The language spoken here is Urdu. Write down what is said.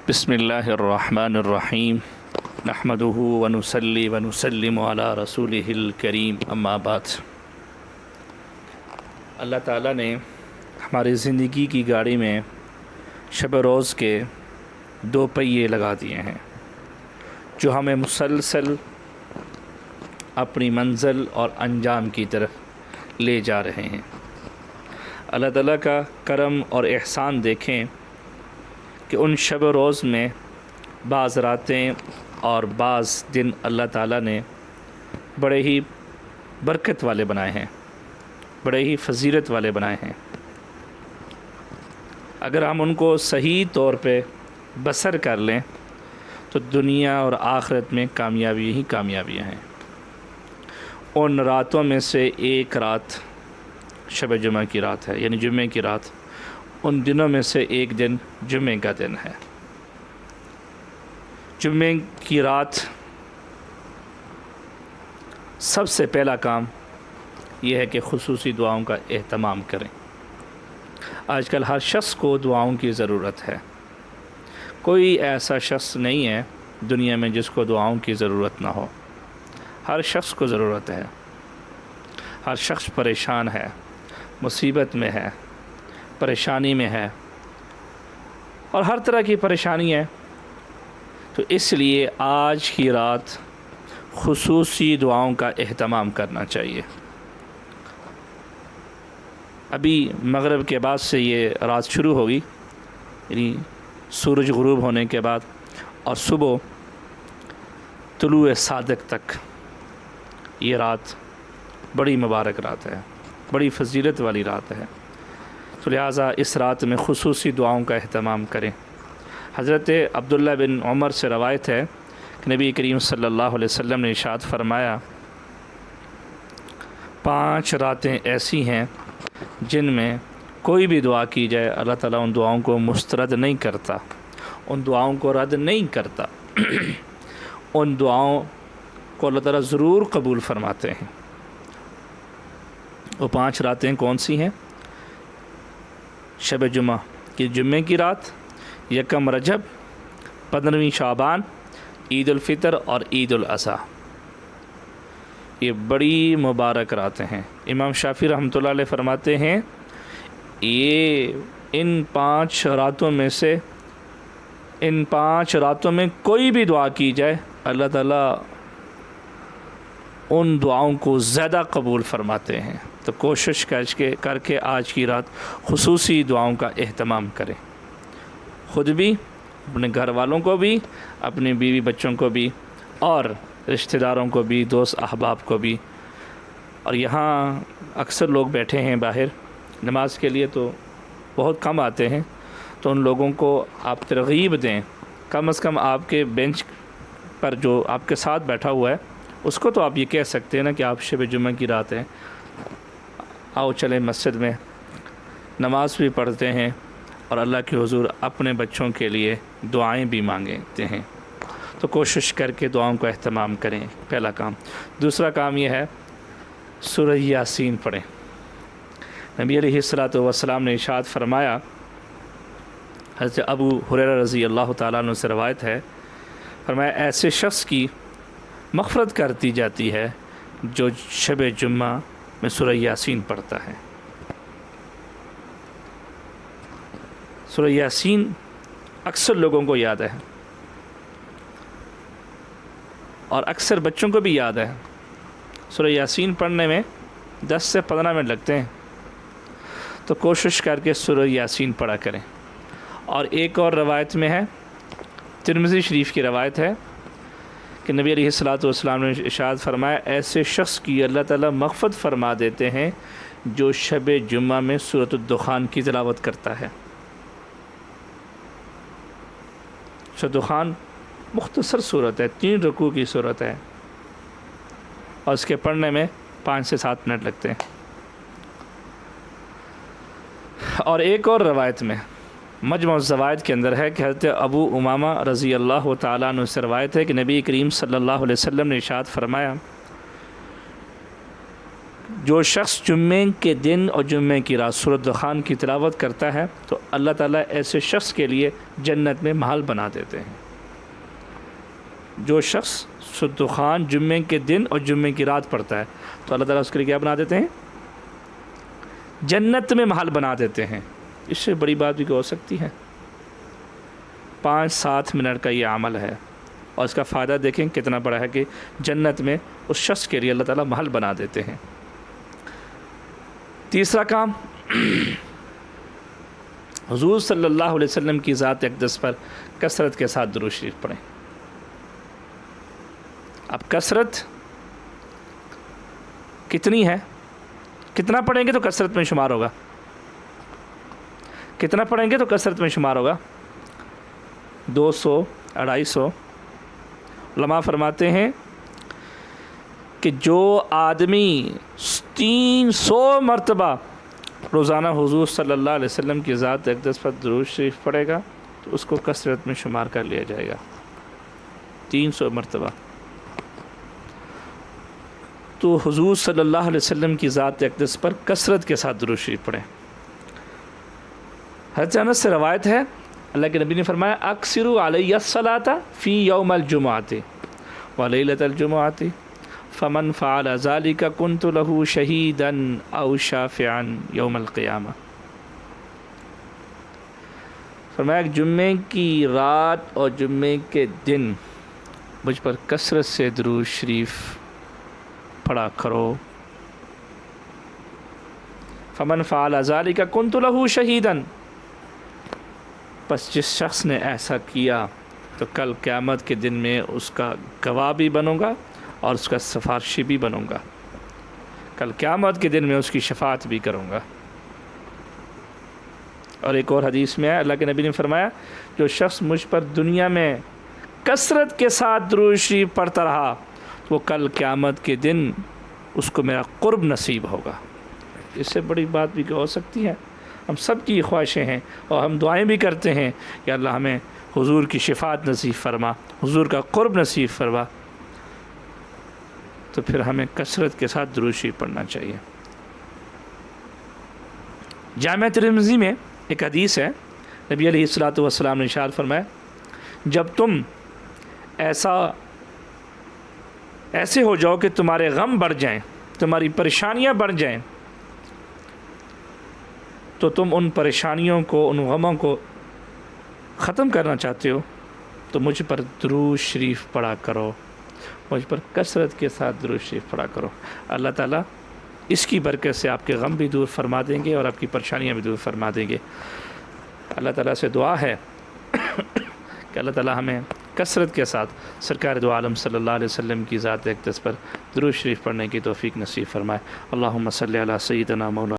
بسم اللہ الرحمن الرحیم نحمدہ ونصلی ونسلم علی رسولہ الکریم اما بعد۔ اللہ تعالیٰ نے ہماری زندگی کی گاڑی میں شب روز کے دو پہیے لگا دیے ہیں جو ہمیں مسلسل اپنی منزل اور انجام کی طرف لے جا رہے ہیں۔ اللہ تعالیٰ کا کرم اور احسان دیکھیں کہ ان شب و روز میں بعض راتیں اور بعض دن اللہ تعالیٰ نے بڑے ہی برکت والے بنائے ہیں، بڑے ہی فضیلت والے بنائے ہیں۔ اگر ہم ان کو صحیح طور پہ بسر کر لیں تو دنیا اور آخرت میں کامیابی ہی کامیابیاں ہیں۔ ان راتوں میں سے ایک رات شب جمعہ کی رات ہے، یعنی جمعے کی رات۔ ان دنوں میں سے ایک دن جمعے کا دن ہے۔ جمعے کی رات سب سے پہلا کام یہ ہے کہ خصوصی دعاؤں کا اہتمام کریں۔ آج کل ہر شخص کو دعاؤں کی ضرورت ہے۔ کوئی ایسا شخص نہیں ہے دنیا میں جس کو دعاؤں کی ضرورت نہ ہو۔ ہر شخص کو ضرورت ہے۔ ہر شخص پریشان ہے، مصیبت میں ہے، پریشانی میں ہے، اور ہر طرح کی پریشانی ہے۔ تو اس لیے آج کی رات خصوصی دعاؤں کا اہتمام کرنا چاہیے۔ ابھی مغرب کے بعد سے یہ رات شروع ہوگی، یعنی سورج غروب ہونے کے بعد، اور صبح طلوع صادق تک یہ رات بڑی مبارک رات ہے، بڑی فضیلت والی رات ہے۔ تو لہٰذا اس رات میں خصوصی دعاؤں کا اہتمام کریں۔ حضرت عبداللہ بن عمر سے روایت ہے کہ نبی کریم صلی اللہ علیہ وسلم نے ارشاد فرمایا، 5 راتیں ایسی ہیں جن میں کوئی بھی دعا کی جائے اللہ تعالیٰ ان دعاؤں کو مسترد نہیں کرتا، ان دعاؤں کو رد نہیں کرتا، ان دعاؤں کو اللہ تعالیٰ ضرور قبول فرماتے ہیں۔ وہ 5 راتیں کون سی ہیں؟ شب جمعہ کی جمعے کی رات، یکم رجب، 15ویں شعبان، عید الفطر اور عید الاضحیٰ۔ یہ بڑی مبارک راتیں ہیں۔ امام شافعی رحمۃ اللہ علیہ فرماتے ہیں ان 5 راتوں میں سے ان 5 راتوں میں کوئی بھی دعا کی جائے اللہ تعالیٰ ان دعاؤں کو زیادہ قبول فرماتے ہیں۔ تو کوشش کر کے آج کی رات خصوصی دعاؤں کا اہتمام کریں، خود بھی، اپنے گھر والوں کو بھی، اپنے بیوی بچوں کو بھی، اور رشتہ داروں کو بھی، دوست احباب کو بھی۔ اور یہاں اکثر لوگ بیٹھے ہیں باہر نماز کے لیے، تو بہت کم آتے ہیں، تو ان لوگوں کو آپ ترغیب دیں، کم از کم آپ کے بینچ پر جو آپ کے ساتھ بیٹھا ہوا ہے اس کو تو آپ یہ کہہ سکتے ہیں نا کہ آپ شب جمعہ کی رات ہیں، آؤ چلیں مسجد میں نماز بھی پڑھتے ہیں اور اللہ کے حضور اپنے بچوں کے لیے دعائیں بھی مانگتے ہیں۔ تو کوشش کر کے دعاؤں کا اہتمام کریں، پہلا کام۔ دوسرا کام یہ ہے سورہ یاسین پڑھیں۔ نبی علیہ الصلوۃ والسلام نے ارشاد فرمایا، حضرت ابو ہریرہ رضی اللہ تعالیٰ عنہ سے روایت ہے، فرمایا ایسے شخص کی مغفرت کر دی جاتی ہے جو شب جمعہ میں سورہ یاسین پڑھتا ہے۔ سورہ یاسین اکثر لوگوں کو یاد ہے، اور اکثر بچوں کو بھی یاد ہے۔ سورہ یاسین پڑھنے میں 10 سے 15 منٹ لگتے ہیں، تو کوشش کر کے سورہ یاسین پڑھا کریں۔ اور ایک اور روایت میں ہے، ترمذی شریف کی روایت ہے کہ نبی علیہ الصلوۃ والسلام نے ارشاد فرمایا، ایسے شخص کی اللہ تعالیٰ مغفرت فرما دیتے ہیں جو شب جمعہ میں سورۃ الدخان کی تلاوت کرتا ہے۔ سورۃ الدخان مختصر صورت ہے، 3 رکوع کی صورت ہے، اور اس کے پڑھنے میں 5 سے 7 منٹ لگتے ہیں۔ اور ایک اور روایت میں مجمع الزوائد کے اندر ہے کہ حضرت ابو امامہ رضی اللہ تعالیٰ عنہ سے روایت ہے کہ نبی کریم صلی اللہ علیہ وسلم نے ارشاد فرمایا، جو شخص جمعے کے دن اور جمعے کی رات سورۃ دخان کی تلاوت کرتا ہے تو اللہ تعالیٰ ایسے شخص کے لیے جنت میں محل بنا دیتے ہیں۔ جو شخص سورۃ دخان جمعے کے دن اور جمعے کی رات پڑھتا ہے تو اللہ تعالیٰ اس کے لیے کیا بنا دیتے ہیں؟ جنت میں محل بنا دیتے ہیں۔ اس سے بڑی بات بھی ہو سکتی ہے؟ 5-7 منٹ کا یہ عمل ہے اور اس کا فائدہ دیکھیں کتنا بڑا ہے کہ جنت میں اس شخص کے لیے اللہ تعالیٰ محل بنا دیتے ہیں۔ تیسرا کام، حضور صلی اللہ علیہ وسلم کی ذات اقدس پر کثرت کے ساتھ درود شریف پڑھیں۔ اب کثرت کتنی ہے؟ کتنا پڑھیں گے تو کثرت میں شمار ہوگا؟ کتنا پڑھیں گے تو کثرت میں شمار ہوگا؟ 200 250۔ علماء فرماتے ہیں کہ جو آدمی 300 مرتبہ روزانہ حضور صلی اللہ علیہ وسلم کی ذات اقدس پر درود شریف پڑھے گا تو اس کو کثرت میں شمار کر لیا جائے گا۔ 300 مرتبہ تو حضور صلی اللہ علیہ وسلم کی ذات اقدس پر کثرت کے ساتھ درود شریف پڑھیں۔ حضرت انس سے روایت ہے، اللہ کے نبی نے فرمایا اکثروا علی الصلاۃ فی یوم الجمعۃ ولیلۃ الجمعۃ فمن فعل ذلک کنت له شہیدا او شافعا یوم القیامہ۔ فرمایا کہ جمعے کی رات اور جمعے کے دن مجھ پر کثرت سے درود شریف پڑھا کرو۔ فمن فعل ذلک کنت له شہیدا، بس جس شخص نے ایسا کیا تو کل قیامت کے دن میں اس کا گواہ بھی بنوں گا اور اس کا سفارشی بھی بنوں گا۔ کل قیامت کے دن میں اس کی شفاعت بھی کروں گا۔ اور ایک اور حدیث میں ہے، اللہ کے نبی نے فرمایا جو شخص مجھ پر دنیا میں کثرت کے ساتھ درود شریف پڑھتا رہا تو وہ کل قیامت کے دن اس کو میرا قرب نصیب ہوگا۔ اس سے بڑی بات بھی ہو سکتی ہے؟ ہم سب کی خواہشیں ہیں اور ہم دعائیں بھی کرتے ہیں کہ اللہ ہمیں حضور کی شفاعت نصیب فرما، حضور کا قرب نصیب فرما، تو پھر ہمیں کثرت کے ساتھ درود شریف پڑھنا چاہیے۔ جامع ترمذی میں ایک حدیث ہے، نبی علیہ الصلوۃ والسلام نے ارشاد فرمایا جب تم ایسے ہو جاؤ کہ تمہارے غم بڑھ جائیں، تمہاری پریشانیاں بڑھ جائیں، تو تم ان پریشانیوں کو، ان غموں کو ختم کرنا چاہتے ہو تو مجھ پر درود شریف پڑھا کرو، مجھ پر کثرت کے ساتھ درود شریف پڑھا کرو۔ اللہ تعالیٰ اس کی برکت سے آپ کے غم بھی دور فرما دیں گے اور آپ کی پریشانیاں بھی دور فرما دیں گے۔ اللہ تعالیٰ سے دعا ہے کہ اللہ تعالیٰ ہمیں کثرت کے ساتھ سرکار دو عالم صلی اللہ علیہ وسلم کی ذات اقدس پر درود شریف پڑھنے کی توفیق نصیب فرمائے۔ اللہم صلی علی سیدنا مولانا